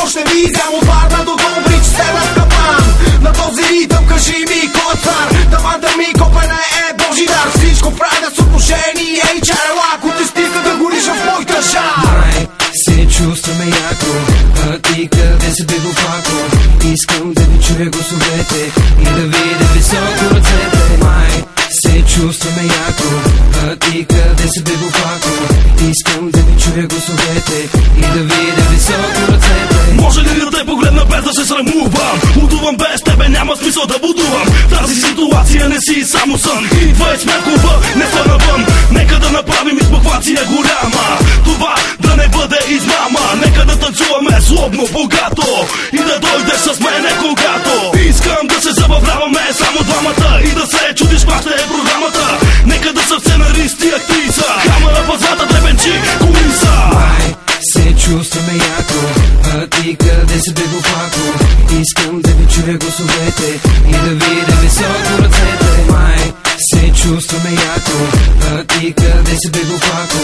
ще видям от Варна до Добрич, седна в капан. На този ритъм кажи ми кой е цар, давата ми копене е Божи дар. Всичко правя с отношение и чарела, ако те стига да гориш в моята жар. Май се чувстваме яко, а ти къде си бил пако? Искам да ви чуя гласовете и да видя високо ръцете. Май се чувстваме яко, а ти къде си бил пако? Искам да ви чуя гласовете и да видя високо ръцете. Може ли да те погледна без да се срамувам? Будувам без тебе, няма смисъл да будувам. Тази ситуация не си само сън. Идва и сметкова, не са навън. Нека да направим изпохвация голяма. Това да не бъде измама. Нека да танцуваме злобно, богато и да дойдеш с мене когато. Искам да се забавляваме само двамата и да се чудиш каква ще е програмата. Нека да са сценаристи и актриса. Камера, пазвата, дребенчи, кулиса. Май се чувстваме яко, а ти къде си бил пако? Искам да ви чуя гласовете и да видя високо ръцете. Май се чувстваме яко, а ти къде си бил пако?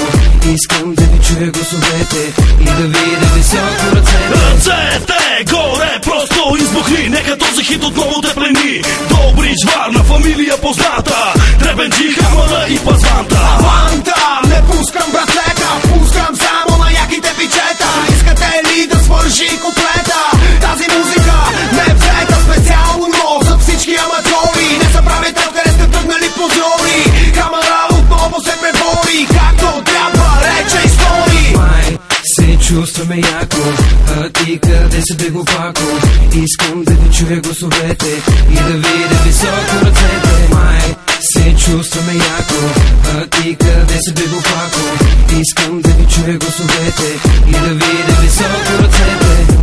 Искам да ви чуя гласовете и да видя високо ръцете. Ръцете горе, просто избухни. Нека този хит отново те плени. Добрич, Варна, фамилия позната. Дребенчи, Камера и пазванта. Аванта, не пускам браслета, пускам само на яките пичета. Искате ли да свържи куплета? Тази музика не е взета специално за всички аматьори. Не забравяйте откъде сте тръгнали позори. Камера отново се пребори, както трябва рече и стори. Май се чувстваме яко, а ти къде си бил пако? Искам да ви чуя гласовете и да видя високо ръцете. Май се чувстваме яко, а ти къде си бил пако? Искам да ви чуя гласовете и да видя високо ръцете.